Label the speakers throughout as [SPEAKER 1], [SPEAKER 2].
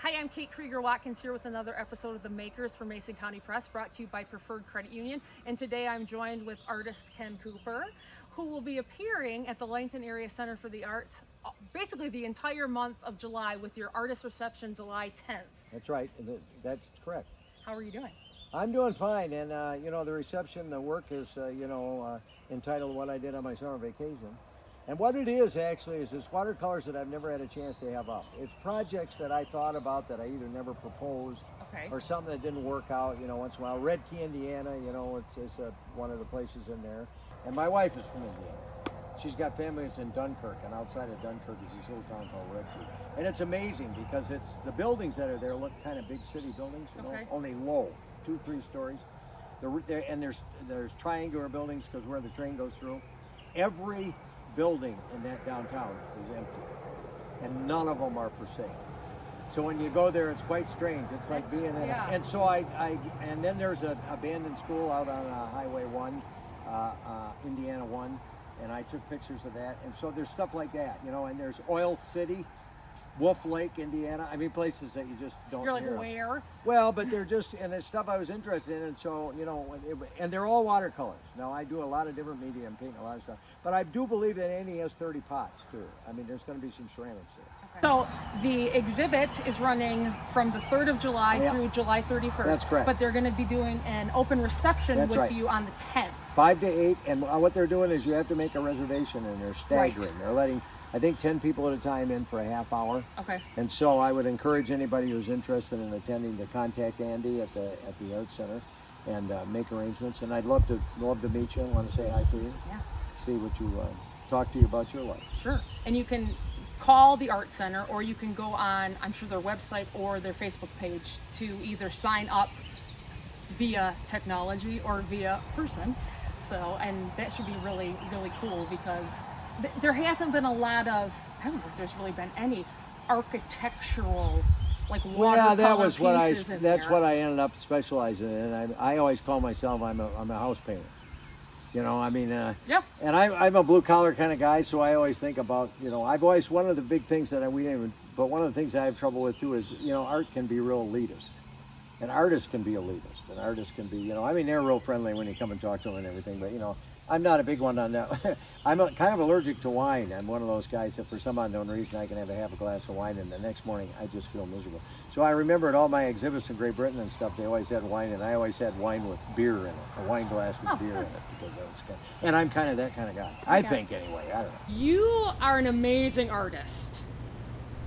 [SPEAKER 1] Hi, I'm Kate Krieger-Watkins here with another episode of The Makers for Mason County Press, brought to you by Preferred Credit Union. And today I'm joined with artist Ken Cooper, who will be appearing at the Ludington Area Center for the Arts basically the entire month of July with your artist reception July 10th.
[SPEAKER 2] That's right. That's correct.
[SPEAKER 1] How are you doing?
[SPEAKER 2] I'm doing fine, and the reception, the work is entitled "What I Did on My Summer Vacation," and what it is actually is it's watercolors that I've never had a chance to have up. It's projects that I thought about that I either never proposed, or something that didn't work out. Once in a while, Red Key, Indiana. It's one of the places in there, and my wife is from Indiana. She's got families in Dunkirk, and outside of Dunkirk is this little town called Red Key. And it's amazing because the buildings that are there look kind of big city buildings, only low, 2-3 stories. And there's triangular buildings because where the train goes through. Every building in that downtown is empty, and none of them are for sale. So when you go there, it's quite strange. It's like being in and so and then there's an abandoned school out on Highway 1, Indiana 1. And I took pictures of that, and so there's stuff like that, and there's Oil City, Wolf Lake, Indiana. I mean, places that you just don't
[SPEAKER 1] You're like,
[SPEAKER 2] hear of.
[SPEAKER 1] where?
[SPEAKER 2] Well, but they're just, and it's stuff I was interested in, and so, and they're all watercolors. Now, I do a lot of different media and paint a lot of stuff, but I do believe that Annie has 30 pots, too. I mean, there's going to be some ceramics there.
[SPEAKER 1] So the exhibit is running from the 3rd of July through July 31st.
[SPEAKER 2] That's correct.
[SPEAKER 1] But they're going to be doing an open reception with you on the 10th.
[SPEAKER 2] 5 to 8, and what they're doing is you have to make a reservation, and they're staggering. They're letting, I think, 10 people at a time in for a half hour.
[SPEAKER 1] Okay.
[SPEAKER 2] And so I would encourage anybody who's interested in attending to contact Andy at the Art Center and make arrangements. And I'd love to meet you and want to say hi to you.
[SPEAKER 1] Yeah.
[SPEAKER 2] See what you talk to you about your life.
[SPEAKER 1] Sure. And you can call the Art Center, or you can go on, I'm sure, their website or their Facebook page to either sign up via technology or via person. So, and that should be really, really cool because there hasn't been a lot of, I don't know if there's really been any architectural, like watercolor pieces in there.
[SPEAKER 2] That's what I ended up specializing in. I always call myself, I'm a house painter. And I'm a blue collar kind of guy, so I always think about, I've always, one of the big things that but one of the things I have trouble with too is, art can be real elitist. And artists can be elitist. And artists can be, they're real friendly when you come and talk to them and everything, but, I'm not a big one on that. I'm kind of allergic to wine. I'm one of those guys that for some unknown reason I can have a half a glass of wine and the next morning I just feel miserable. So I remember at all my exhibits in Great Britain and stuff, they always had wine, and I always had wine with beer in it, a wine glass with beer in it, because and I'm kind of that kind of guy. I think anyway, I don't know.
[SPEAKER 1] You are an amazing artist.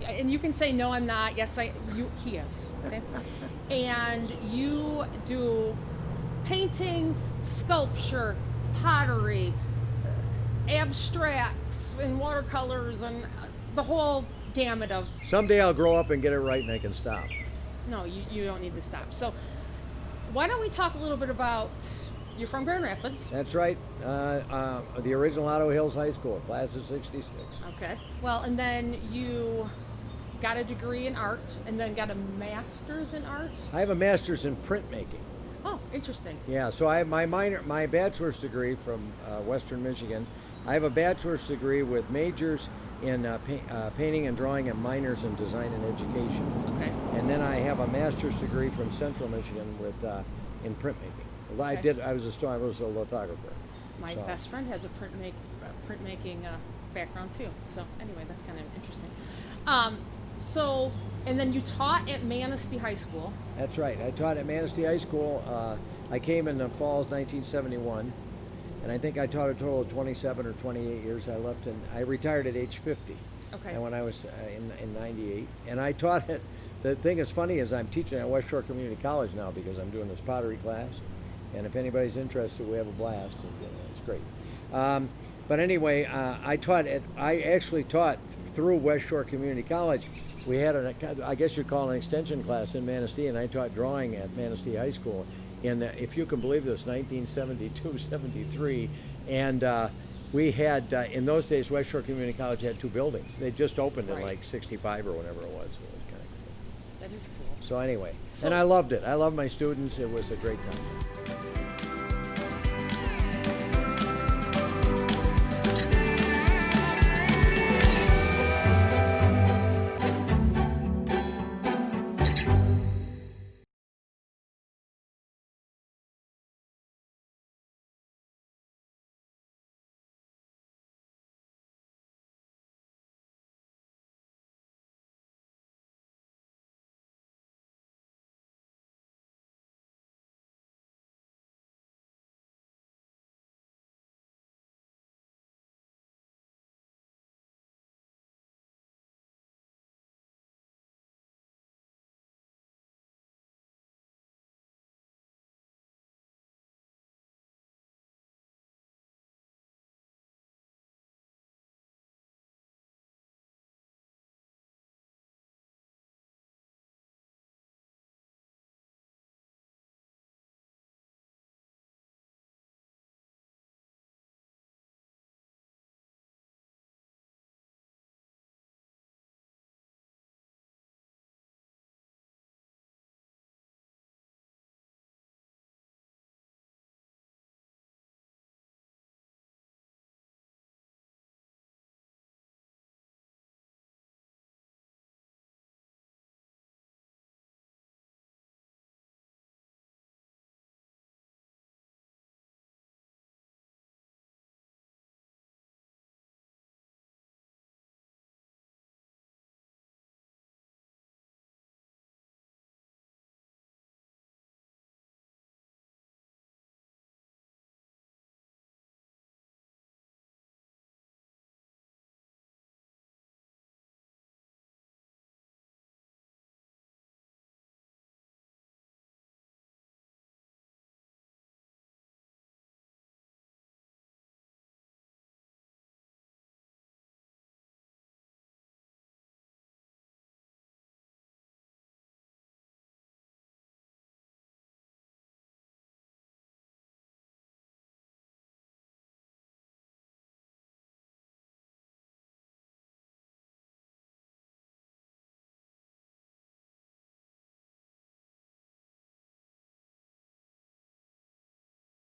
[SPEAKER 1] And you can say, no, I'm not. Yes, he is. Okay? And you do painting, sculpture, pottery, abstracts, and watercolors, and the whole gamut of...
[SPEAKER 2] Someday I'll grow up and get it right and I can stop.
[SPEAKER 1] No, you don't need to stop. So why don't we talk a little bit about... You're from Grand Rapids.
[SPEAKER 2] That's right. The original Otto Hills High School, class of 66.
[SPEAKER 1] Okay. Well, and then you got a degree in art, and then got a master's in art?
[SPEAKER 2] I have a master's in printmaking.
[SPEAKER 1] Oh, interesting.
[SPEAKER 2] Yeah, so I have my bachelor's degree from Western Michigan. I have a bachelor's degree with majors in painting and drawing, and minors in design and education.
[SPEAKER 1] Okay.
[SPEAKER 2] And then I have a master's degree from Central Michigan with in printmaking.
[SPEAKER 1] Okay.
[SPEAKER 2] I was a lithographer.
[SPEAKER 1] My best friend has a printmaking background too. So anyway, that's kind of interesting. And then you taught at Manistee High School.
[SPEAKER 2] That's right. I taught at Manistee High School. I came in the fall of 1971, and I think I taught a total of 27 or 28 years. I retired at age 50.
[SPEAKER 1] Okay.
[SPEAKER 2] And when I was in 98, and I taught at. The thing that's funny is I'm teaching at West Shore Community College now because I'm doing this pottery class, and if anybody's interested, we have a blast. And, it's great. But anyway, I actually taught through West Shore Community College. We had I guess you'd call it an extension class in Manistee, and I taught drawing at Manistee High School in, if you can believe this, 1972, 73, and we had, in those days, West Shore Community College had 2 buildings. They just opened in like 65 or whatever it was.
[SPEAKER 1] That is cool.
[SPEAKER 2] So anyway, and I loved it. I loved my students. It was a great time.